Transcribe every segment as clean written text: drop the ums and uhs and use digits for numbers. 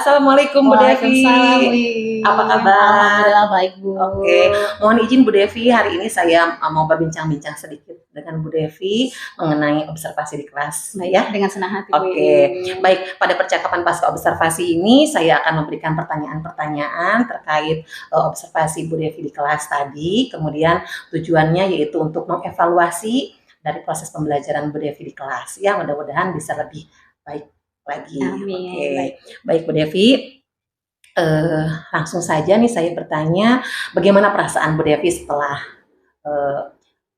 Assalamualaikum Bu Devi. Waalaikumsalam, Win. Apa kabar? Alhamdulillah baik, Bu. Oke, mohon izin Bu Devi, hari ini saya mau berbincang-bincang sedikit dengan Bu Devi mengenai observasi di kelas. Baik, Ya, dengan senang hati, oke. Win. Baik, pada percakapan pasca observasi ini saya akan memberikan pertanyaan-pertanyaan terkait observasi Bu Devi di kelas tadi. Kemudian tujuannya yaitu untuk mengevaluasi dari proses pembelajaran Bu Devi di kelas. Ya, mudah-mudahan bisa lebih baik lagi. Amin. Oke. Baik Bu Devi. Langsung saja nih saya bertanya, bagaimana perasaan Bu Devi setelah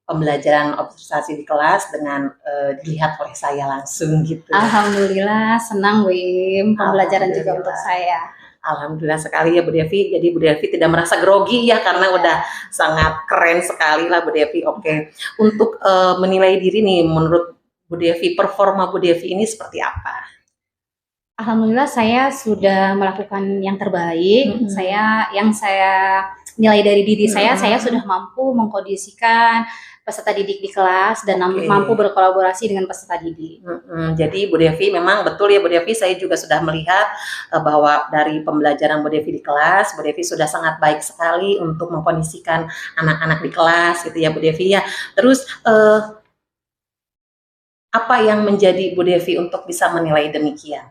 pembelajaran observasi di kelas dengan dilihat oleh saya langsung gitu? Alhamdulillah senang, Wim. Pembelajaran juga untuk saya. Alhamdulillah sekali ya Bu Devi. Jadi Bu Devi tidak merasa grogi ya karena udah sangat keren sekali lah Bu Devi. Oke. Untuk menilai diri nih, menurut Bu Devi, performa Bu Devi ini seperti apa? Alhamdulillah saya sudah melakukan yang terbaik. Yang saya nilai dari diri saya sudah mampu mengkondisikan peserta didik di kelas dan mampu berkolaborasi dengan peserta didik. Jadi Bu Devi memang betul ya Bu Devi, saya juga sudah melihat bahwa dari pembelajaran Bu Devi di kelas, Bu Devi sudah sangat baik sekali untuk mengkondisikan anak-anak di kelas gitu ya Bu Devi ya. Terus apa yang menjadi Bu Devi untuk bisa menilai demikian?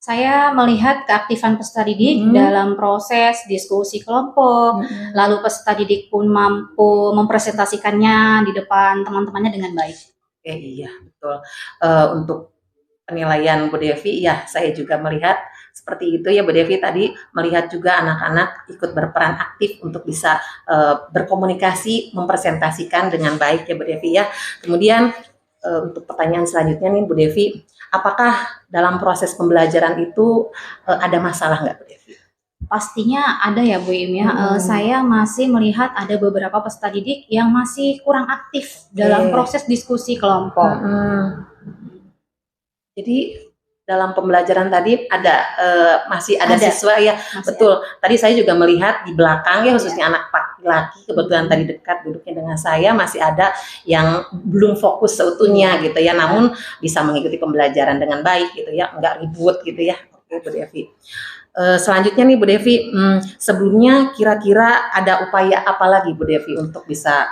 Saya melihat keaktifan peserta didik dalam proses diskusi kelompok, lalu peserta didik pun mampu mempresentasikannya di depan teman-temannya dengan baik. Iya, betul. Untuk penilaian Bu Devi, ya saya juga melihat seperti itu ya Bu Devi, tadi melihat juga anak-anak ikut berperan aktif untuk bisa berkomunikasi, mempresentasikan dengan baik ya Bu Devi ya. Kemudian untuk pertanyaan selanjutnya nih Bu Devi, apakah dalam proses pembelajaran itu ada masalah nggak Bu Devi? Pastinya ada ya Bu Im ya. Saya masih melihat ada beberapa peserta didik yang masih kurang aktif dalam proses diskusi kelompok. Jadi dalam pembelajaran tadi ada masih ada siswa ya, betul. Tadi saya juga melihat di belakang ya, khususnya anak laki-laki, kebetulan tadi dekat duduknya dengan saya, masih ada yang belum fokus seutuhnya gitu ya, namun bisa mengikuti pembelajaran dengan baik gitu ya, nggak ribut gitu ya. Oke Bu Devi. Selanjutnya nih Bu Devi, sebelumnya kira-kira ada upaya apa lagi Bu Devi untuk bisa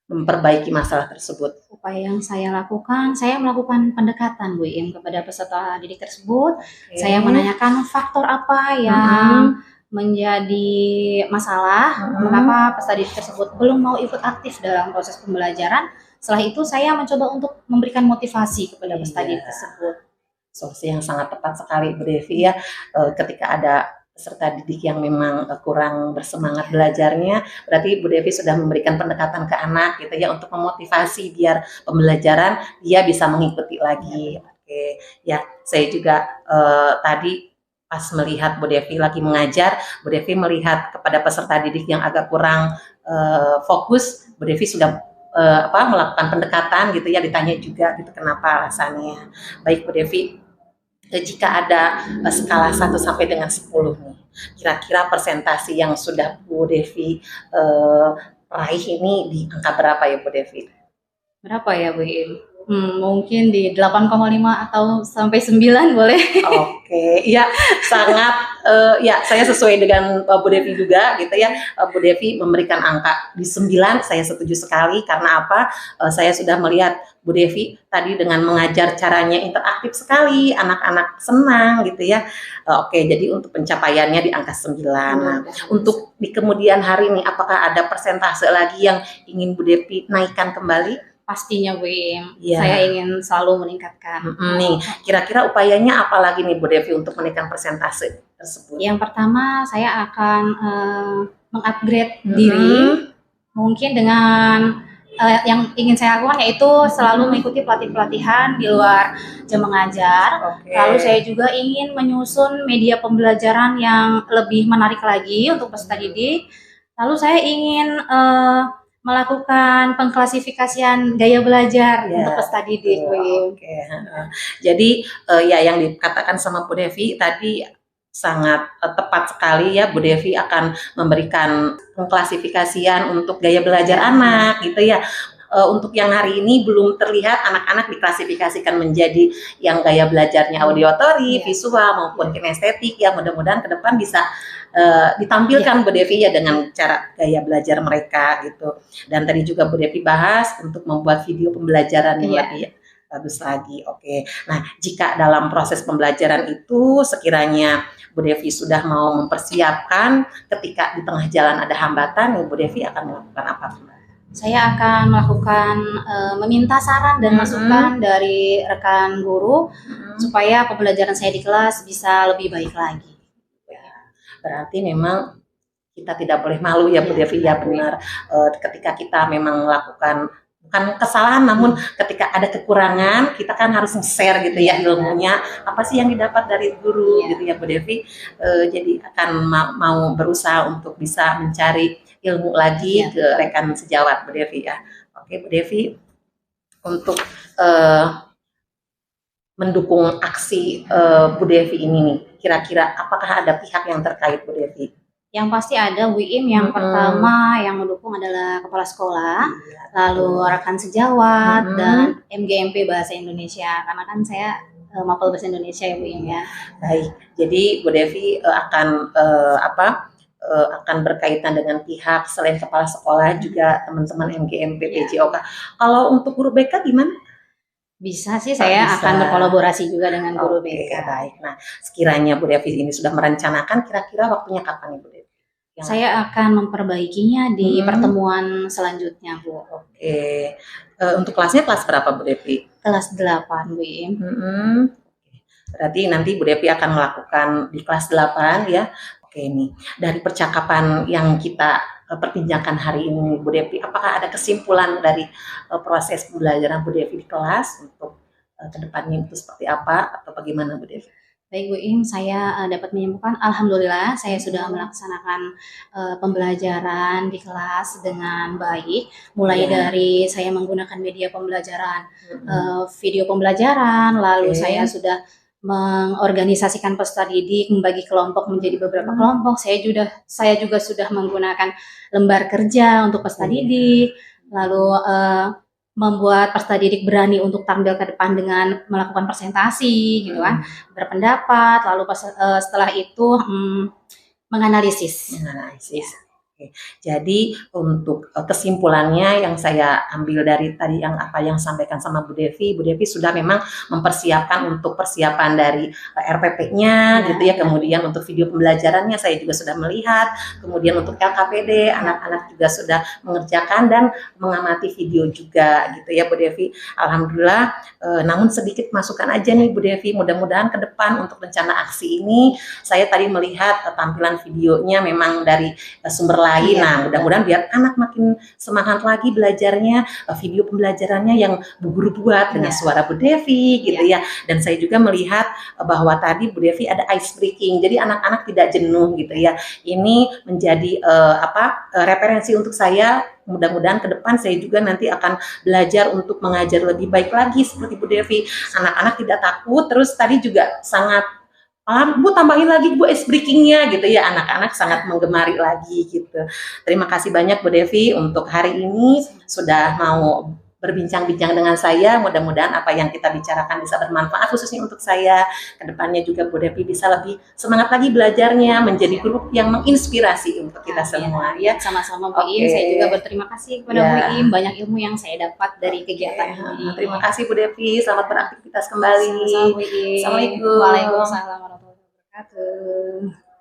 memperbaiki masalah tersebut? Upaya yang saya lakukan, saya melakukan pendekatan Bu Im kepada peserta didik tersebut. Saya menanyakan faktor apa yang menjadi masalah, mengapa peserta didik tersebut belum mau ikut aktif dalam proses pembelajaran. Setelah itu saya mencoba untuk memberikan motivasi kepada peserta didik tersebut. Solusi yang sangat tepat sekali Bu Devi ya, ketika ada peserta didik yang memang kurang bersemangat belajarnya, berarti Bu Devi sudah memberikan pendekatan ke anak gitu ya, untuk memotivasi biar pembelajaran dia bisa mengikuti lagi. Oke, ya saya juga tadi pas melihat Bu Devi lagi mengajar, Bu Devi melihat kepada peserta didik yang agak kurang fokus, Bu Devi sudah melakukan pendekatan gitu ya, ditanya juga gitu kenapa alasannya. Baik Bu Devi, jika ada skala 1 sampai dengan 10 nih, kira-kira persentase yang sudah Bu Devi raih ini di angka berapa ya Bu Devi? Berapa ya Bu Im? Mungkin di 8,5 atau sampai 9 boleh. Oke, ya sangat ya saya sesuai dengan Bu Devi juga gitu ya. Bu Devi memberikan angka di 9, saya setuju sekali karena apa? Saya sudah melihat Bu Devi tadi dengan mengajar caranya interaktif sekali, anak-anak senang gitu ya. Oke, jadi untuk pencapaiannya di angka 9. Nah, untuk di kemudian hari nih, apakah ada persentase lagi yang ingin Bu Devi naikkan kembali? Pastinya Bu Im, saya ingin selalu meningkatkan. Nih, kira-kira upayanya apa lagi nih Bu Devi untuk menaikkan persentase tersebut? Yang pertama saya akan mengupgrade diri, mungkin dengan yang ingin saya lakukan yaitu selalu mengikuti pelatihan di luar jam mengajar. Lalu saya juga ingin menyusun media pembelajaran yang lebih menarik lagi untuk peserta didik. Lalu saya ingin melakukan pengklasifikasian gaya belajar untuk peserta didik. Jadi ya yang dikatakan sama Bu Devi tadi sangat tepat sekali ya. Bu Devi akan memberikan pengklasifikasian untuk gaya belajar anak gitu ya. untuk yang hari ini belum terlihat anak-anak diklasifikasikan menjadi yang gaya belajarnya auditory, visual maupun kinestetik ya, mudah-mudahan ke depan bisa ditampilkan Bu Devi ya dengan cara gaya belajar mereka gitu. Dan tadi juga Bu Devi bahas untuk membuat video pembelajaran yang lebih bagus lagi. Oke. Nah, jika dalam proses pembelajaran itu sekiranya Bu Devi sudah mau mempersiapkan ketika di tengah jalan ada hambatan, Bu Devi akan melakukan apa? Saya akan melakukan meminta saran dan masukan dari rekan guru supaya pembelajaran saya di kelas bisa lebih baik lagi. Berarti memang kita tidak boleh malu ya Bu Devi ya, benar. Ketika kita memang melakukan bukan kesalahan, namun ketika ada kekurangan kita kan harus share gitu ya ilmunya, apa sih yang didapat dari guru gitu ya Bu Devi. Jadi akan mau berusaha untuk bisa mencari ilmu lagi ke rekan sejawat Bu Devi ya. Oke Bu Devi, untuk mendukung aksi Bu Devi ini nih, kira-kira apakah ada pihak yang terkait Bu Devi? Yang pasti ada WIM. Yang pertama yang mendukung adalah kepala sekolah, lalu rekan sejawat dan MGMP Bahasa Indonesia, karena kan saya mapel Bahasa Indonesia ya WIM ya. Baik, jadi Bu Devi akan akan berkaitan dengan pihak selain kepala sekolah juga teman-teman MGMP PJOK. Kalau untuk guru BK gimana? Bisa sih, saya akan berkolaborasi juga dengan guru BK. Baik. Nah, sekiranya Bu Devi ini sudah merencanakan, kira-kira waktunya kapan nih Bu Devi? Saya akan memperbaikinya di pertemuan selanjutnya Bu. Oke. Untuk kelasnya kelas berapa Bu Devi? Kelas 8 Bu Im. Berarti nanti Bu Devi akan melakukan di kelas 8 ya. Oke nih, dari percakapan yang kita perbincangkan hari ini Bu Devi, apakah ada kesimpulan dari proses pembelajaran Bu Devi di kelas untuk kedepannya itu seperti apa atau bagaimana Bu Devi? Baik Bu Im, saya dapat menyimpulkan alhamdulillah saya sudah melaksanakan pembelajaran di kelas dengan baik, mulai dari saya menggunakan media pembelajaran, video pembelajaran, lalu saya sudah mengorganisasikan peserta didik, membagi kelompok menjadi beberapa kelompok. Saya juga sudah menggunakan lembar kerja untuk peserta didik, lalu membuat peserta didik berani untuk tampil ke depan dengan melakukan presentasi gitu kan, berpendapat, lalu setelah itu menganalisis. Oke. Jadi untuk kesimpulannya yang saya ambil dari tadi apa yang sampaikan sama Bu Devi sudah memang mempersiapkan untuk persiapan dari RPP-nya gitu ya, kemudian untuk video pembelajarannya saya juga sudah melihat, kemudian untuk LKPD anak-anak juga sudah mengerjakan dan mengamati video juga gitu ya Bu Devi. Alhamdulillah, namun sedikit masukan aja nih Bu Devi, mudah-mudahan ke depan untuk rencana aksi ini saya tadi melihat tampilan videonya memang dari sumber lain. Nah, mudah-mudahan biar anak makin semangat lagi belajarnya, video pembelajarannya yang Bu Guru buat dengan suara Bu Devi gitu ya. Dan saya juga melihat bahwa tadi Bu Devi ada ice breaking, jadi anak-anak tidak jenuh gitu ya. Ini menjadi referensi untuk saya. Mudah-mudahan ke depan saya juga nanti akan belajar untuk mengajar lebih baik lagi seperti Bu Devi. Anak-anak tidak takut, terus tadi juga sangat Bu tambahin lagi Bu ice breakingnya gitu ya, anak-anak sangat menggemari lagi gitu. Terima kasih banyak Bu Devi untuk hari ini sudah mau berbincang-bincang dengan saya. Mudah-mudahan apa yang kita bicarakan bisa bermanfaat khususnya untuk saya. Kedepannya juga Bu Devi bisa lebih semangat lagi belajarnya, menjadi guru yang menginspirasi untuk kita semua ya. Sama-sama Bu Im, saya juga berterima kasih kepada Bu Im, banyak ilmu yang saya dapat dari kegiatan ini. Terima kasih Bu Devi, selamat beraktivitas kembali. Sama-sama Bu Im. Assalamualaikum. Waalaikumsalam warahmatullahi wabarakatuh.